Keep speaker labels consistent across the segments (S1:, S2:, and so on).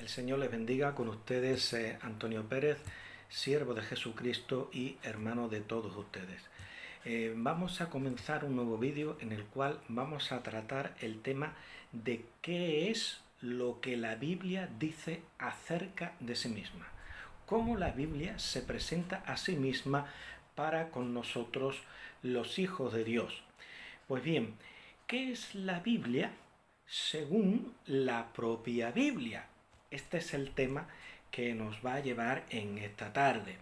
S1: Señor les bendiga. Con ustedes Antonio Pérez, siervo de Jesucristo y hermano de todos ustedes. Vamos a comenzar un nuevo vídeo en el cual vamos a tratar el tema de qué es lo que la Biblia dice acerca de sí misma. Cómo la Biblia se presenta a sí misma para con nosotros los hijos de Dios. Pues bien, ¿qué es la Biblia según la propia Biblia? Este es el tema que nos va a llevar en esta tarde.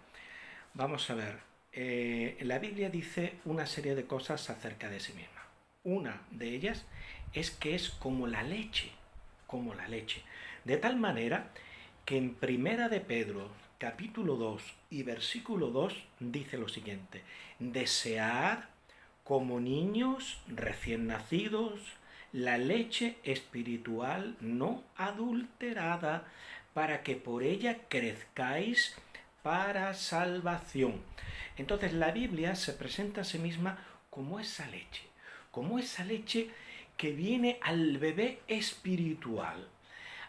S1: Vamos a ver, la Biblia dice una serie de cosas acerca de sí misma. Una de ellas es que es como la leche, de tal manera que en Primera de Pedro, capítulo 2 y versículo 2, dice lo siguiente: desead como niños recién nacidos la leche espiritual no adulterada, para que por ella crezcáis para salvación. Entonces la Biblia se presenta a sí misma como esa leche que viene al bebé espiritual,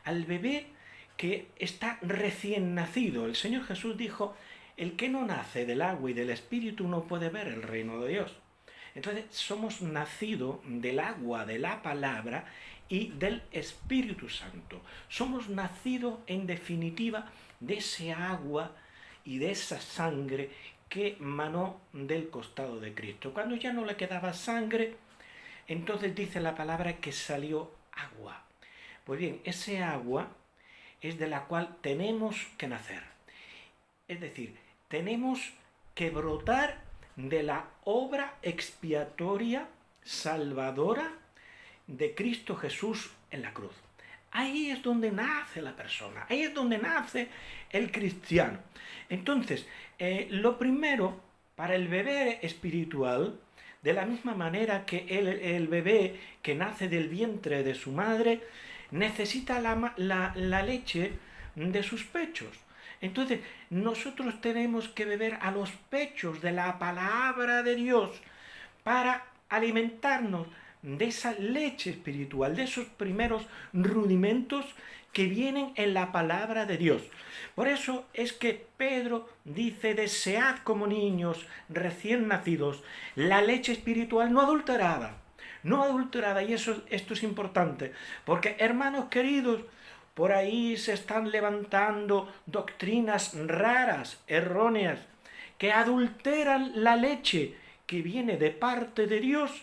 S1: al bebé que está recién nacido. El Señor Jesús dijo: el que no nace del agua y del espíritu no puede ver el reino de Dios. Entonces somos nacidos del agua, de la palabra y del Espíritu Santo. Somos nacidos en definitiva de ese agua y de esa sangre que manó del costado de Cristo. Cuando ya no le quedaba sangre, entonces dice la palabra que salió agua. Pues bien, ese agua es de la cual tenemos que nacer. Es decir, tenemos que brotar de la obra expiatoria, salvadora de Cristo Jesús en la cruz. Ahí es donde nace la persona, ahí es donde nace el cristiano. Entonces, lo primero, para el bebé espiritual, de la misma manera que el bebé que nace del vientre de su madre, necesita la leche de sus pechos. Entonces, nosotros tenemos que beber a los pechos de la palabra de Dios para alimentarnos de esa leche espiritual, de esos primeros rudimentos que vienen en la palabra de Dios. Por eso es que Pedro dice: desead como niños recién nacidos la leche espiritual no adulterada. Y esto es importante, porque, hermanos queridos, por ahí se están levantando doctrinas raras, erróneas, que adulteran la leche que viene de parte de Dios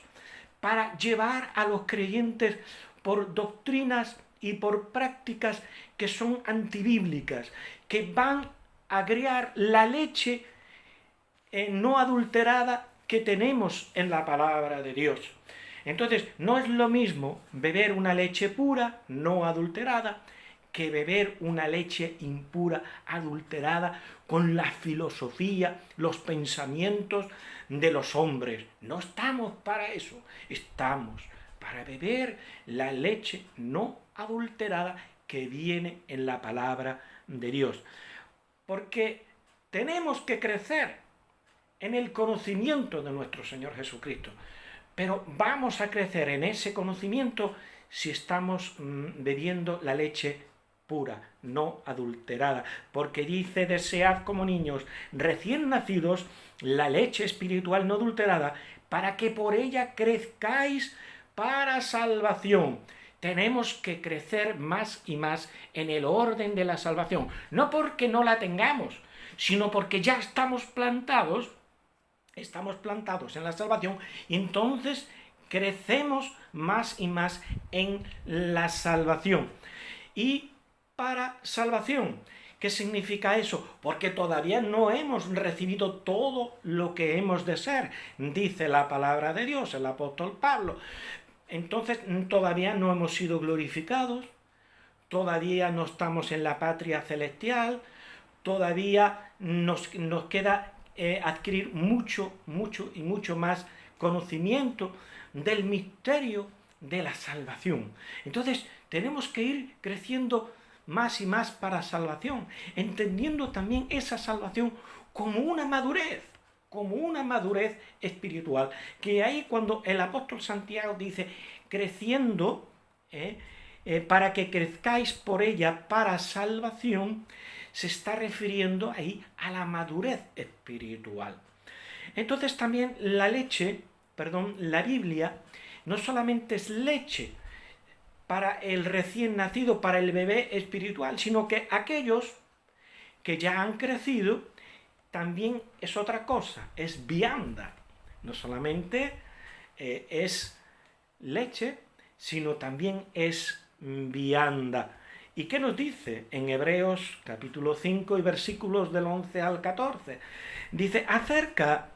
S1: para llevar a los creyentes por doctrinas y por prácticas que son antibíblicas, que van a agriar la leche no adulterada que tenemos en la palabra de Dios. Entonces, no es lo mismo beber una leche pura, no adulterada, que beber una leche impura, adulterada, con la filosofía, los pensamientos de los hombres. No estamos para eso, estamos para beber la leche no adulterada que viene en la palabra de Dios. Porque tenemos que crecer en el conocimiento de nuestro Señor Jesucristo. Pero vamos a crecer en ese conocimiento si estamos bebiendo la leche pura, no adulterada, porque dice: desead como niños recién nacidos la leche espiritual no adulterada, para que por ella crezcáis para salvación. Tenemos que crecer más y más en el orden de la salvación, no porque no la tengamos, sino porque ya estamos plantados en la salvación, y entonces crecemos más y más en la salvación. Y para salvación, ¿qué significa eso? Porque todavía no hemos recibido todo lo que hemos de ser, dice la palabra de Dios, el apóstol Pablo. Entonces todavía no hemos sido glorificados, todavía no estamos en la patria celestial, todavía nos queda adquirir mucho más conocimiento del misterio de la salvación. Entonces tenemos que ir creciendo más y más para salvación, entendiendo también esa salvación como una madurez espiritual, que ahí cuando el apóstol Santiago dice creciendo, para que crezcáis por ella para salvación, se está refiriendo ahí a la madurez espiritual. Entonces también la Biblia no solamente es leche para el recién nacido, para el bebé espiritual, sino que aquellos que ya han crecido también es otra cosa, es vianda. No solamente es leche, sino también es vianda. ¿Y qué nos dice en Hebreos capítulo 5 y versículos del 11 al 14? Dice, acerca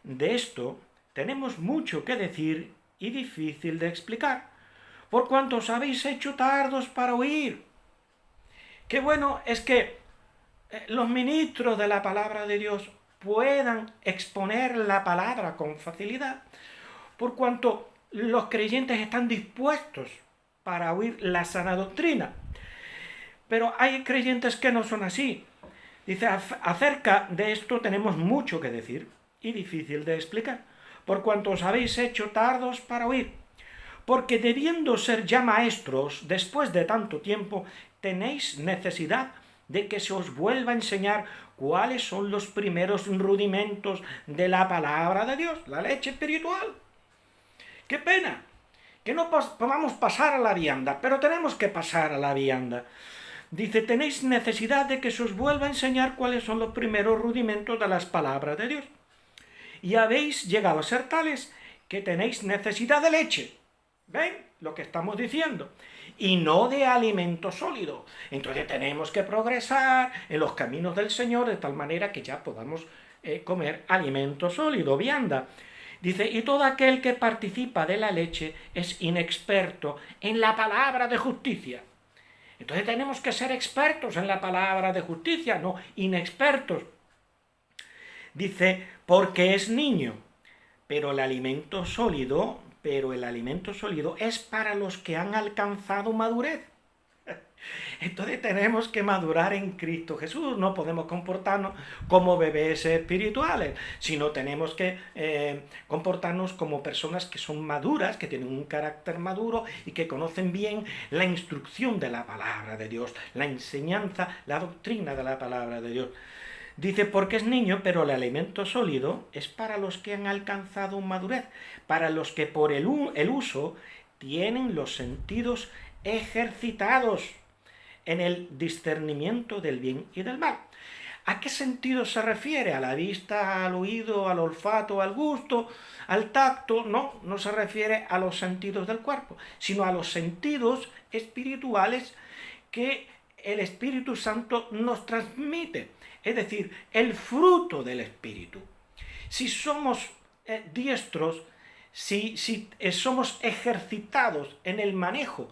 S1: de esto tenemos mucho que decir y difícil de explicar, por cuanto os habéis hecho tardos para oír. Qué bueno es que los ministros de la palabra de Dios puedan exponer la palabra con facilidad, por cuanto los creyentes están dispuestos para oír la sana doctrina. Pero hay creyentes que no son así. Dice, acerca de esto tenemos mucho que decir y difícil de explicar, por cuanto os habéis hecho tardos para oír. Porque debiendo ser ya maestros, después de tanto tiempo, tenéis necesidad de que se os vuelva a enseñar cuáles son los primeros rudimentos de la palabra de Dios, la leche espiritual. ¡Qué pena! Que no podamos pasar a la vianda, pero tenemos que pasar a la vianda. Dice, tenéis necesidad de que se os vuelva a enseñar cuáles son los primeros rudimentos de las palabras de Dios. Y habéis llegado a ser tales que tenéis necesidad de leche. ¿Ven lo que estamos diciendo? Y no de alimento sólido. Entonces tenemos que progresar en los caminos del Señor de tal manera que ya podamos comer alimento sólido, vianda. Dice, y todo aquel que participa de la leche es inexperto en la palabra de justicia. Entonces tenemos que ser expertos en la palabra de justicia, no inexpertos. Dice, porque es niño, pero el alimento sólido es para los que han alcanzado madurez. Entonces tenemos que madurar en Cristo Jesús, no podemos comportarnos como bebés espirituales, sino tenemos que comportarnos como personas que son maduras, que tienen un carácter maduro y que conocen bien la instrucción de la palabra de Dios, la enseñanza, la doctrina de la palabra de Dios. Dice, porque es niño, pero el alimento sólido es para los que han alcanzado madurez, para los que por el uso tienen los sentidos ejercitados en el discernimiento del bien y del mal. ¿A qué sentido se refiere? ¿A la vista, al oído, al olfato, al gusto, al tacto? No se refiere a los sentidos del cuerpo, sino a los sentidos espirituales que el Espíritu Santo nos transmite. Es decir, el fruto del Espíritu. Si somos diestros, si somos ejercitados en el manejo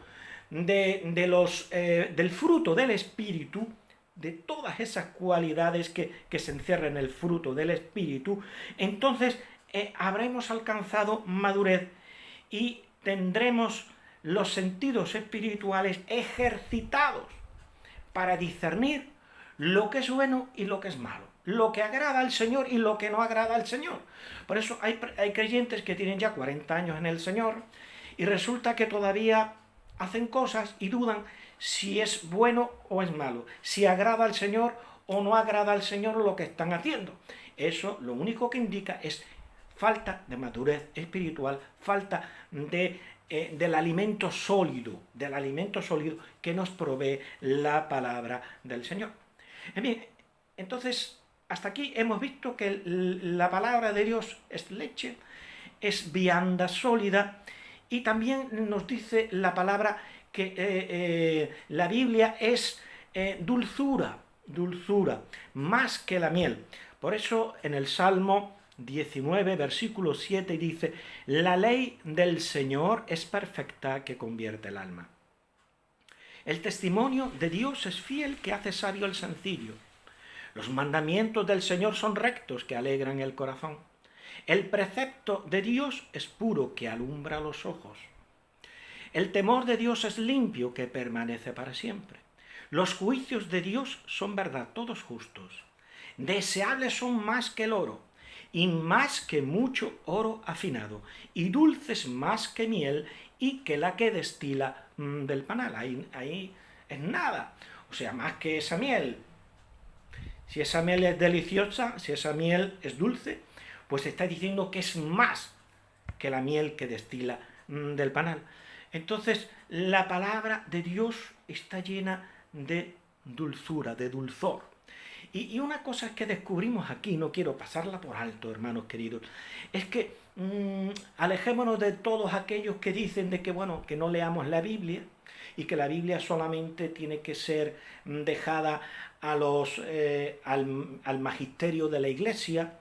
S1: del fruto del Espíritu, de todas esas cualidades que se encierran en el fruto del Espíritu, entonces habremos alcanzado madurez y tendremos los sentidos espirituales ejercitados para discernir lo que es bueno y lo que es malo, lo que agrada al Señor y lo que no agrada al Señor. Por eso hay creyentes que tienen ya 40 años en el Señor y resulta que todavía hacen cosas y dudan si es bueno o es malo, si agrada al Señor o no agrada al Señor lo que están haciendo. Eso lo único que indica es falta de madurez espiritual, falta del alimento sólido que nos provee la palabra del Señor. Bien, entonces, hasta aquí hemos visto que la palabra de Dios es leche, es vianda sólida, y también nos dice la palabra que la Biblia es dulzura, más que la miel. Por eso en el Salmo 19, versículo 7 dice, la ley del Señor es perfecta que convierte el alma. El testimonio de Dios es fiel que hace sabio el sencillo. Los mandamientos del Señor son rectos que alegran el corazón. El precepto de Dios es puro que alumbra los ojos. El temor de Dios es limpio que permanece para siempre. Los juicios de Dios son verdad, todos justos. Deseables son más que el oro, y más que mucho oro afinado, y dulces más que miel, y que la que destila del panal. Ahí es nada. O sea, más que esa miel. Si esa miel es deliciosa, si esa miel es dulce, pues está diciendo que es más que la miel que destila del panal. Entonces, la palabra de Dios está llena de dulzura, de dulzor. Y una cosa que descubrimos aquí, no quiero pasarla por alto, hermanos queridos, es que alejémonos de todos aquellos que dicen de que, bueno, que no leamos la Biblia y que la Biblia solamente tiene que ser dejada al magisterio de la Iglesia,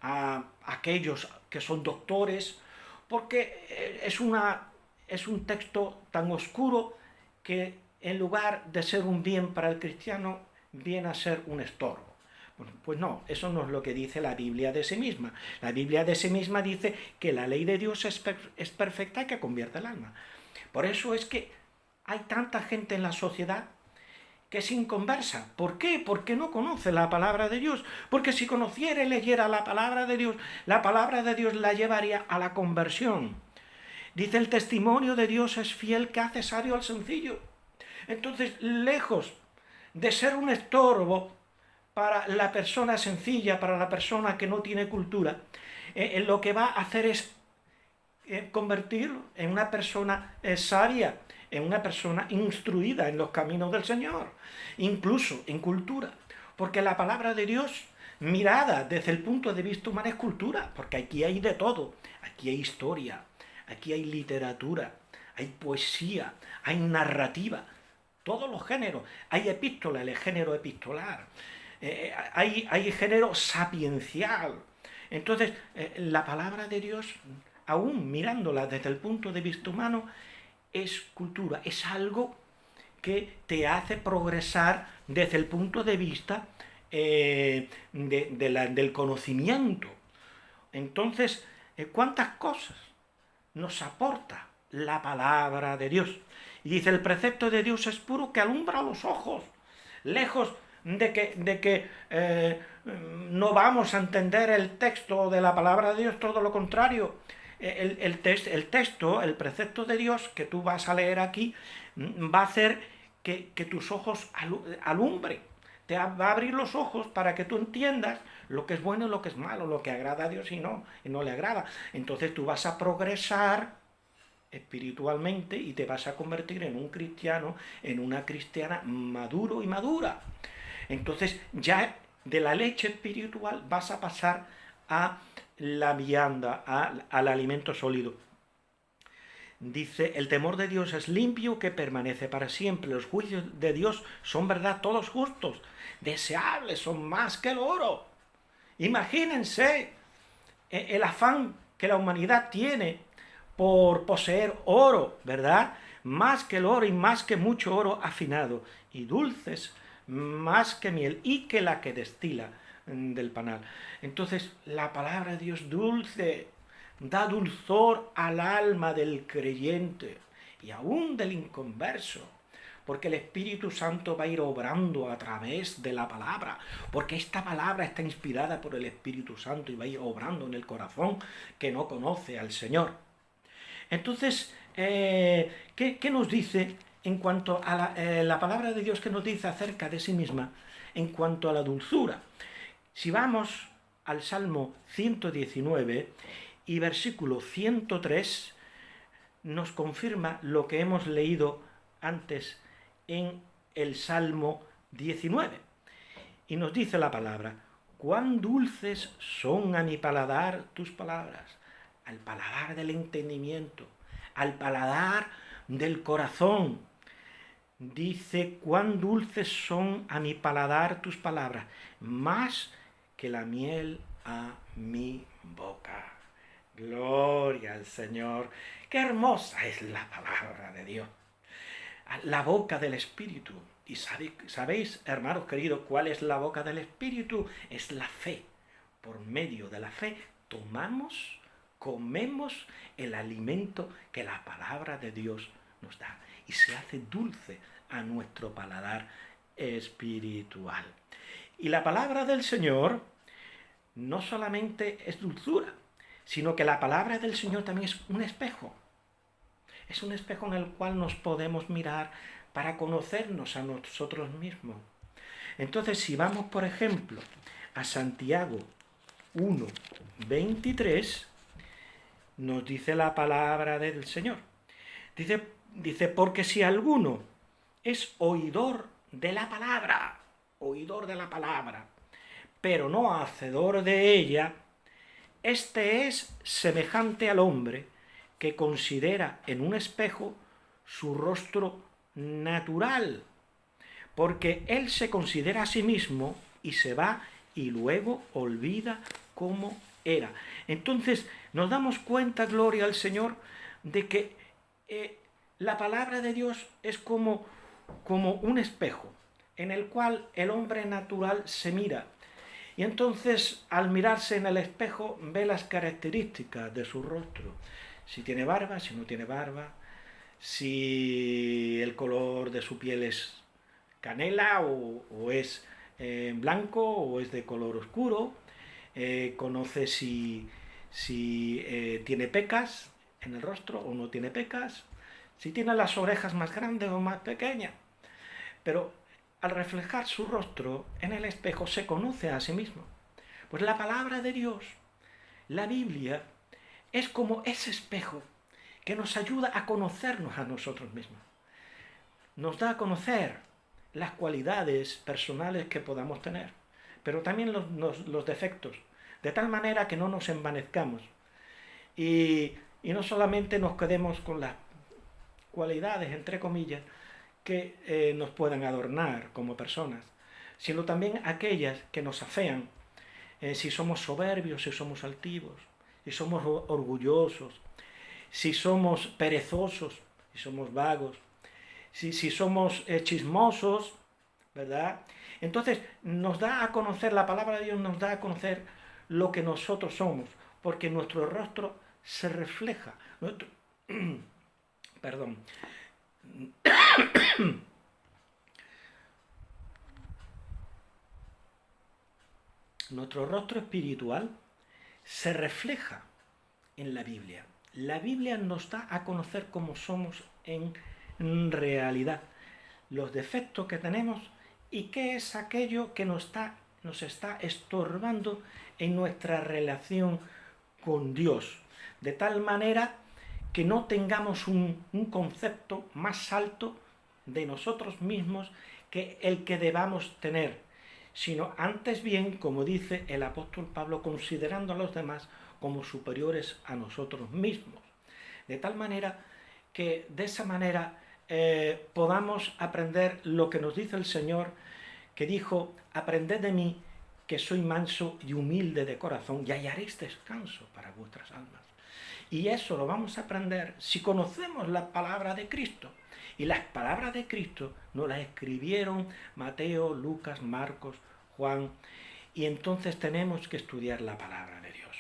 S1: a aquellos que son doctores, porque es un texto tan oscuro que en lugar de ser un bien para el cristiano, viene a ser un estorbo. Bueno, pues no, eso no es lo que dice la Biblia de sí misma. La Biblia de sí misma dice que la ley de Dios es perfecta y que convierte el alma. Por eso es que hay tanta gente en la sociedad que es inconversa. ¿Por qué? Porque no conoce la palabra de Dios. Porque si conociera y leyera la palabra de Dios la llevaría a la conversión. Dice: el testimonio de Dios es fiel, que hace sabio al sencillo. Entonces, lejos de ser un estorbo para la persona sencilla, para la persona que no tiene cultura, lo que va a hacer es convertirlo en una persona sabia, en una persona instruida en los caminos del Señor, incluso en cultura, porque la palabra de Dios, mirada desde el punto de vista humano, es cultura, porque aquí hay de todo, aquí hay historia, aquí hay literatura, hay poesía, hay narrativa, todos los géneros, hay epístola, el género epistolar, hay género sapiencial. Entonces, la palabra de Dios, aún mirándola desde el punto de vista humano, es cultura, es algo que te hace progresar desde el punto de vista del conocimiento. Entonces, ¿cuántas cosas nos aporta la palabra de Dios? Y dice: el precepto de Dios es puro, que alumbra los ojos. Lejos de que no vamos a entender el texto de la palabra de Dios, todo lo contrario. El texto, el precepto de Dios que tú vas a leer aquí, va a hacer que tus ojos alumbre. Te va a abrir los ojos para que tú entiendas lo que es bueno y lo que es malo, lo que agrada a Dios y no le agrada. Entonces tú vas a progresar espiritualmente y te vas a convertir en un cristiano, en una cristiana maduro y madura. Entonces ya de la leche espiritual vas a pasar a la vianda, al alimento sólido. Dice: el temor de Dios es limpio, que permanece para siempre. Los juicios de Dios son verdad, todos justos. Deseables son más que el oro. Imagínense el afán que la humanidad tiene por poseer oro, ¿verdad? Más que el oro y más que mucho oro afinado. Y dulces más que miel y que la que destila del panal. Entonces, la palabra de Dios dulce, da dulzor al alma del creyente y aún del inconverso, porque el Espíritu Santo va a ir obrando a través de la palabra, porque esta palabra está inspirada por el Espíritu Santo y va a ir obrando en el corazón que no conoce al Señor. Entonces, ¿qué nos dice en cuanto a la palabra de Dios, que nos dice acerca de sí misma en cuanto a la dulzura? Si vamos al Salmo 119 y versículo 103, nos confirma lo que hemos leído antes en el Salmo 19. Y nos dice la palabra: cuán dulces son a mi paladar tus palabras, al paladar del entendimiento, al paladar del corazón. Dice: cuán dulces son a mi paladar tus palabras, más que la miel a mi boca. Gloria al Señor. Qué hermosa es la palabra de Dios, la boca del Espíritu. Y sabéis, hermanos queridos, cuál es la boca del Espíritu. Es la fe. Por medio de la fe comemos el alimento que la palabra de Dios nos da, y se hace dulce a nuestro paladar espiritual. Y la palabra del Señor no solamente es dulzura, sino que la palabra del Señor también es un espejo. Es un espejo en el cual nos podemos mirar para conocernos a nosotros mismos. Entonces, si vamos, por ejemplo, a Santiago 1:23, nos dice la palabra del Señor. Dice, porque si alguno es oidor de la palabra, pero no hacedor de ella, este es semejante al hombre que considera en un espejo su rostro natural, porque él se considera a sí mismo y se va y luego olvida cómo era. Entonces nos damos cuenta, gloria al Señor, de que la palabra de Dios es como un espejo en el cual el hombre natural se mira. Y entonces, al mirarse en el espejo, ve las características de su rostro. Si tiene barba, si no tiene barba, si el color de su piel es canela o es blanco o es de color oscuro. Conoce si tiene pecas en el rostro o no tiene pecas, si tiene las orejas más grandes o más pequeñas. Pero al reflejar su rostro en el espejo se conoce a sí mismo. Pues la palabra de Dios, la Biblia, es como ese espejo que nos ayuda a conocernos a nosotros mismos. Nos da a conocer las cualidades personales que podamos tener, pero también los defectos, de tal manera que no nos envanezcamos y no solamente nos quedemos con las cualidades, entre comillas, que nos puedan adornar como personas, sino también aquellas que nos afean, si somos soberbios, si somos altivos, si somos orgullosos, si somos perezosos, si somos vagos, si somos chismosos, ¿verdad? Entonces nos da a conocer, la palabra de Dios nos da a conocer lo que nosotros somos, porque nuestro rostro se refleja. Nuestro rostro espiritual se refleja en la Biblia. La Biblia nos da a conocer cómo somos en realidad, los defectos que tenemos y qué es aquello que nos está estorbando en nuestra relación con Dios, de tal manera que no tengamos un concepto más alto de nosotros mismos que el que debamos tener, sino antes bien, como dice el apóstol Pablo, considerando a los demás como superiores a nosotros mismos. De tal manera que de esa manera podamos aprender lo que nos dice el Señor, que dijo, aprended de mí, que soy manso y humilde de corazón, y hallaréis descanso para vuestras almas. Y eso lo vamos a aprender si conocemos la palabra de Cristo. Y las palabras de Cristo nos las escribieron Mateo, Lucas, Marcos, Juan. Y entonces tenemos que estudiar la palabra de Dios.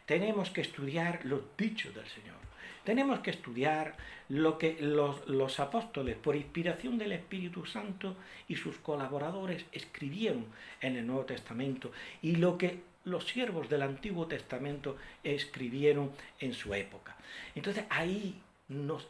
S1: Tenemos que estudiar los dichos del Señor. Tenemos que estudiar lo que los apóstoles, por inspiración del Espíritu Santo y sus colaboradores, escribieron en el Nuevo Testamento y lo que los siervos del Antiguo Testamento escribieron en su época. Entonces ahí nos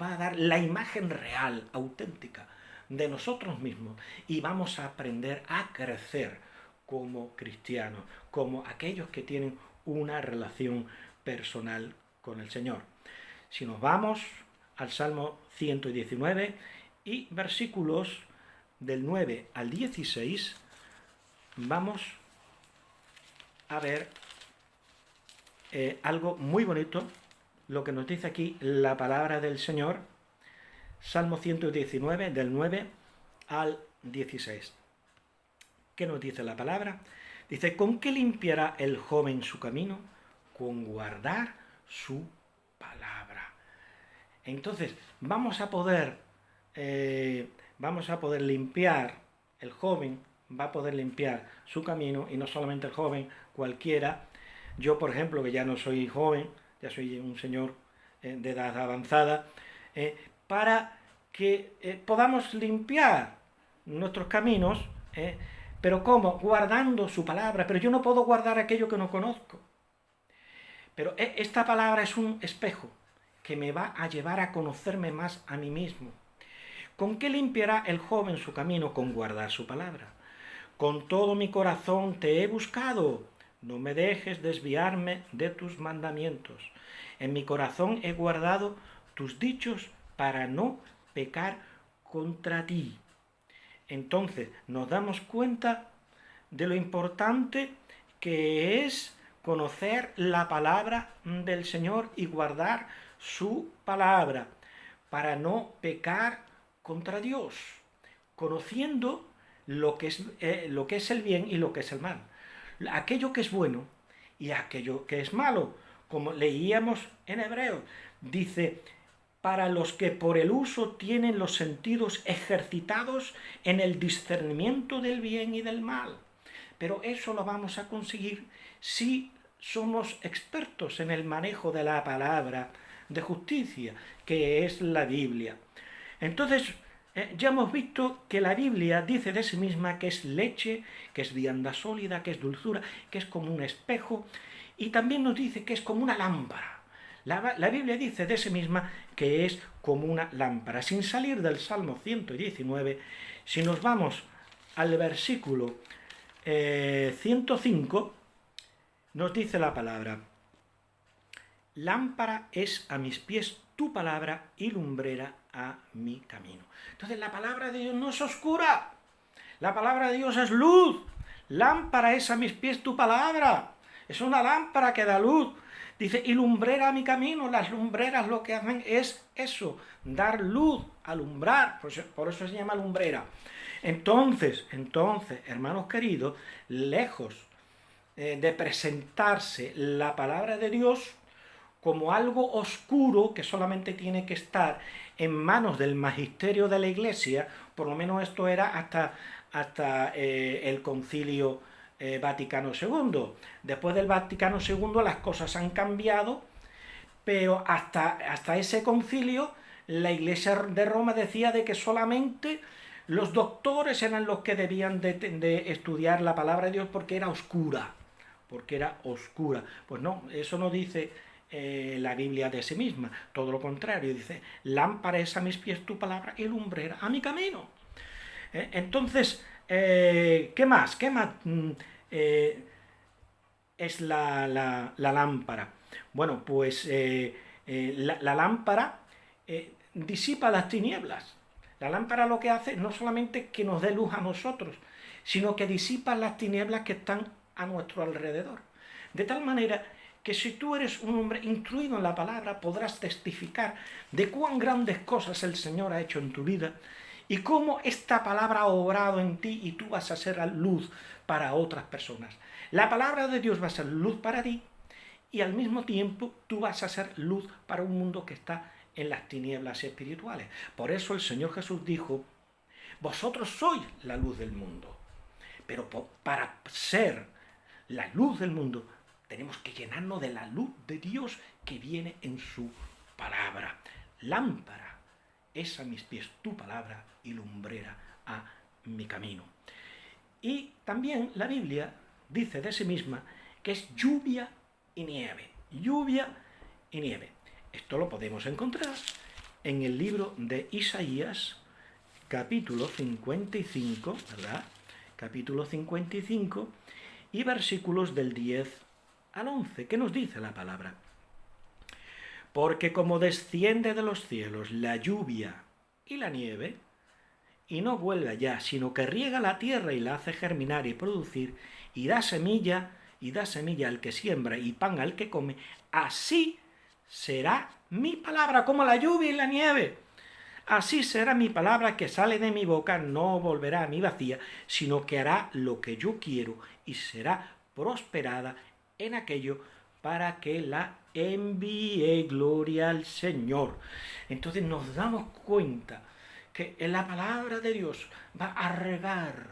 S1: va a dar la imagen real, auténtica, de nosotros mismos y vamos a aprender a crecer como cristianos, como aquellos que tienen una relación personal con el Señor. Si nos vamos al Salmo 119 y versículos del 9 al 16, vamos a ver algo muy bonito, lo que nos dice aquí la palabra del Señor, Salmo 119, del 9 al 16. ¿Qué nos dice la palabra? Dice, ¿con qué limpiará el joven su camino? Con guardar su palabra. Entonces, vamos a poder limpiar, el joven va a poder limpiar su camino, y no solamente el joven, cualquiera. Yo, por ejemplo, que ya no soy joven, ya soy un señor de edad avanzada, para que podamos limpiar nuestros caminos, pero ¿cómo? Guardando su palabra. Pero yo no puedo guardar aquello que no conozco. Pero esta palabra es un espejo que me va a llevar a conocerme más a mí mismo. ¿Con qué limpiará el joven su camino? Con guardar su palabra. Con todo mi corazón te he buscado. No me dejes desviarme de tus mandamientos. En mi corazón he guardado tus dichos para no pecar contra ti. Entonces nos damos cuenta de lo importante que es conocer la palabra del Señor y guardar su palabra para no pecar contra Dios, conociendo lo que es el bien y lo que es el mal, aquello que es bueno y aquello que es malo, como leíamos en Hebreos, dice, para los que por el uso tienen los sentidos ejercitados en el discernimiento del bien y del mal. Pero eso lo vamos a conseguir si somos expertos en el manejo de la palabra de justicia, que es la Biblia. Entonces, ya hemos visto que la Biblia dice de sí misma que es leche, que es vianda sólida, que es dulzura, que es como un espejo, y también nos dice que es como una lámpara. La Biblia dice de sí misma que es como una lámpara. Sin salir del Salmo 119, si nos vamos al versículo 105, nos dice la palabra: lámpara es a mis pies tu palabra y lumbrera a mi camino. Entonces la palabra de Dios no es oscura, la palabra de Dios es luz. Lámpara es a mis pies tu palabra, es una lámpara que da luz. Dice, y lumbrera a mi camino. Las lumbreras lo que hacen es eso, dar luz, alumbrar, por eso se llama lumbrera. Entonces, hermanos queridos, lejos de presentarse la palabra de Dios como algo oscuro que solamente tiene que estar en manos del magisterio de la Iglesia, por lo menos esto era hasta el Concilio Vaticano II. Después del Vaticano II las cosas han cambiado, pero hasta ese concilio la Iglesia de Roma decía de que solamente los doctores eran los que debían de estudiar la palabra de Dios porque era oscura. Pues no, eso no dice la Biblia de sí misma, todo lo contrario, dice, lámpara es a mis pies tu palabra y lumbrera a mi camino. Entonces, ¿qué más? Es la lámpara. Bueno, pues la lámpara disipa las tinieblas. La lámpara lo que hace no solamente que nos dé luz a nosotros, sino que disipa las tinieblas que están a nuestro alrededor. De tal manera que si tú eres un hombre instruido en la palabra, podrás testificar de cuán grandes cosas el Señor ha hecho en tu vida y cómo esta palabra ha obrado en ti y tú vas a ser luz para otras personas. La palabra de Dios va a ser luz para ti y al mismo tiempo tú vas a ser luz para un mundo que está en las tinieblas espirituales. Por eso el Señor Jesús dijo, vosotros sois la luz del mundo, pero para ser la luz del mundo tenemos que llenarnos de la luz de Dios que viene en su palabra. Lámpara es a mis pies tu palabra y lumbrera a mi camino. Y también la Biblia dice de sí misma que es lluvia y nieve. Lluvia y nieve. Esto lo podemos encontrar en el libro de Isaías, capítulo 55, ¿verdad? Capítulo 55 y versículos del 10 al 11. ¿Qué nos dice la palabra? Porque como desciende de los cielos la lluvia y la nieve, y no vuelve allá, sino que riega la tierra y la hace germinar y producir, y da semilla al que siembra y pan al que come, así será mi palabra, como la lluvia y la nieve. Así será mi palabra que sale de mi boca, no volverá a mí vacía, sino que hará lo que yo quiero y será prosperada en aquello para que la envíe. Gloria al Señor. Entonces nos damos cuenta que la palabra de Dios va a regar,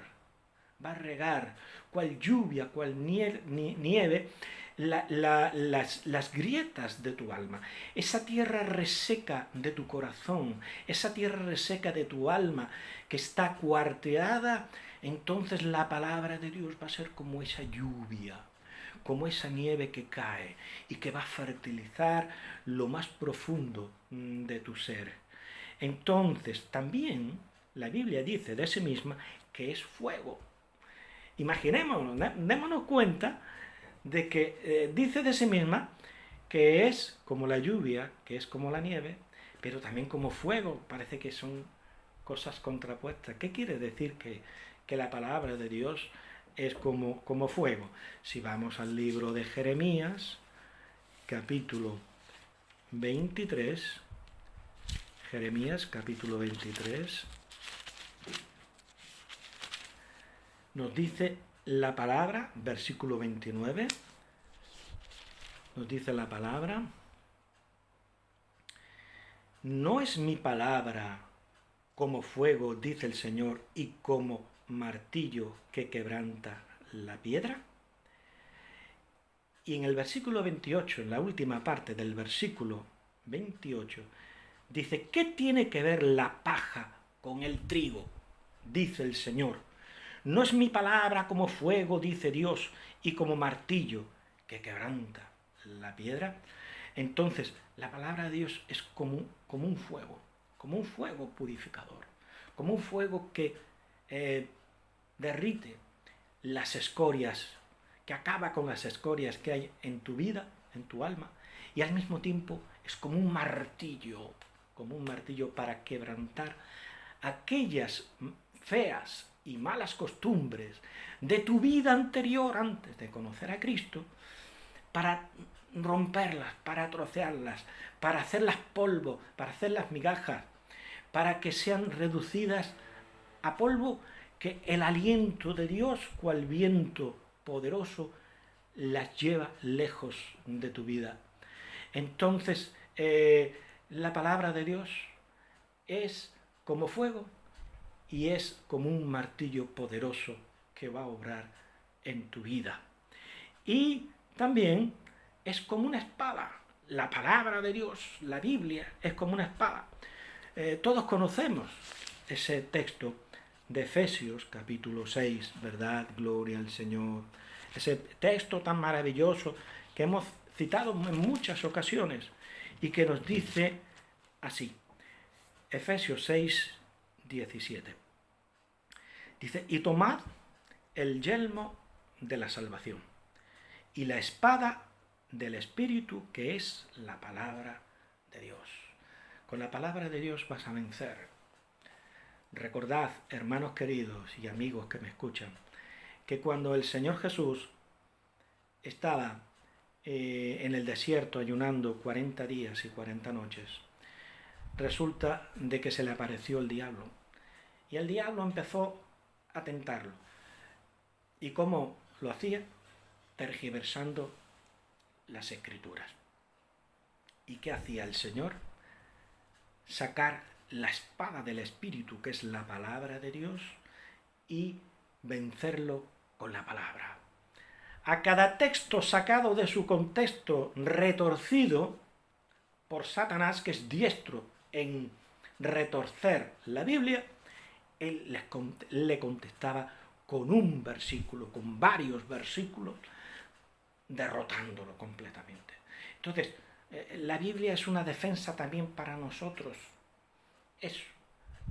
S1: cual lluvia, cual nieve, las grietas de tu alma, esa tierra reseca de tu corazón, esa tierra reseca de tu alma que está cuarteada. Entonces la palabra de Dios va a ser como esa lluvia, como esa nieve que cae y que va a fertilizar lo más profundo de tu ser. Entonces, también la Biblia dice de sí misma que es fuego. Imaginémonos, démonos cuenta de que dice de sí misma que es como la lluvia, que es como la nieve, pero también como fuego. Parece que son cosas contrapuestas. ¿Qué quiere decir que la palabra de Dios es como fuego? Si vamos al libro de Jeremías, capítulo 23, Jeremías capítulo 23, nos dice la palabra, versículo 29, nos dice la palabra: ¿no es mi palabra como fuego, dice el Señor, y como martillo que quebranta la piedra? Y en el versículo 28, en la última parte del versículo 28, dice: ¿qué tiene que ver la paja con el trigo? Dice el Señor. ¿No es mi palabra como fuego, dice Dios, y como martillo que quebranta la piedra? Entonces, la palabra de Dios es como un fuego purificador, como un fuego que derrite las escorias, que acaba con las escorias que hay en tu vida, en tu alma, y al mismo tiempo es como un martillo para quebrantar aquellas feas y malas costumbres de tu vida anterior antes de conocer a Cristo, para romperlas, para trocearlas, para hacerlas polvo, para hacerlas migajas, para que sean reducidas a polvo, que el aliento de Dios, cual viento poderoso, las lleva lejos de tu vida. Entonces, la palabra de Dios es como fuego y es como un martillo poderoso que va a obrar en tu vida. Y también es como una espada. La palabra de Dios, la Biblia, es como una espada. Todos conocemos ese texto de Efesios, capítulo 6, verdad, gloria al Señor. Ese texto tan maravilloso que hemos citado en muchas ocasiones y que nos dice así. Efesios 6, 17. Dice: y tomad el yelmo de la salvación y la espada del Espíritu, que es la palabra de Dios. Con la palabra de Dios vas a vencer. Recordad, hermanos queridos y amigos que me escuchan, que cuando el Señor Jesús estaba en el desierto ayunando 40 días y 40 noches, resulta de que se le apareció el diablo. Y el diablo empezó a tentarlo. ¿Y cómo lo hacía? Tergiversando las Escrituras. ¿Y qué hacía el Señor? Sacar la espada del Espíritu, que es la palabra de Dios, y vencerlo con la palabra. A cada texto sacado de su contexto, retorcido por Satanás, que es diestro en retorcer la Biblia, él le contestaba con un versículo, con varios versículos, derrotándolo completamente. Entonces, la Biblia es una defensa también para nosotros. Es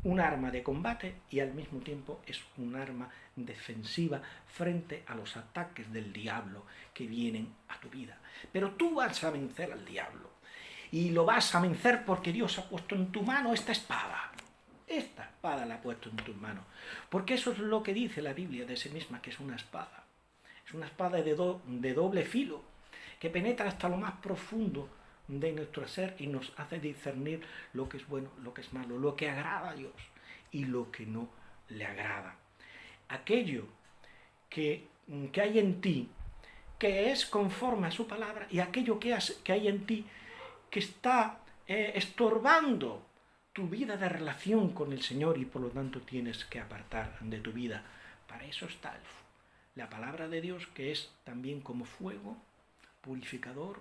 S1: un arma de combate y al mismo tiempo es un arma defensiva frente a los ataques del diablo que vienen a tu vida. Pero tú vas a vencer al diablo. Y lo vas a vencer porque Dios ha puesto en tu mano esta espada. Esta espada la ha puesto en tus manos. Porque eso es lo que dice la Biblia de sí misma, que es una espada. Es una espada de doble filo, que penetra hasta lo más profundo de nuestro ser y nos hace discernir lo que es bueno, lo que es malo, lo que agrada a Dios y lo que no le agrada. Aquello que hay en ti, que es conforme a su palabra, y aquello que hay en ti que está estorbando tu vida de relación con el Señor y por lo tanto tienes que apartar de tu vida. Para eso está la palabra de Dios, que es también como fuego purificador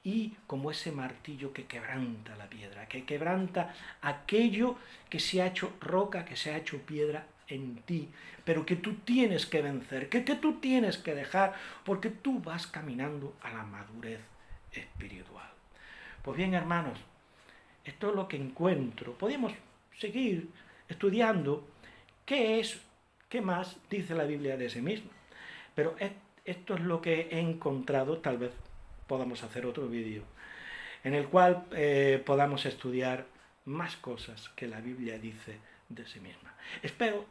S1: y como ese martillo que quebranta la piedra, que quebranta aquello que se ha hecho roca, que se ha hecho piedra en ti, pero que tú tienes que vencer, que tú tienes que dejar, porque tú vas caminando a la madurez espiritual. Pues bien, hermanos, esto es lo que encuentro. Podemos seguir estudiando qué más dice la Biblia de sí misma. Pero esto es lo que he encontrado, tal vez podamos hacer otro vídeo, en el cual podamos estudiar más cosas que la Biblia dice de sí misma. Espero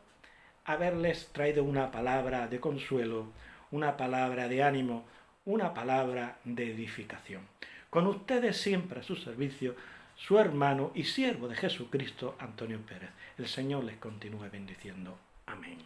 S1: haberles traído una palabra de consuelo, una palabra de ánimo, una palabra de edificación. Con ustedes siempre a su servicio, su hermano y siervo de Jesucristo, Antonio Pérez. El Señor les continúe bendiciendo. Amén.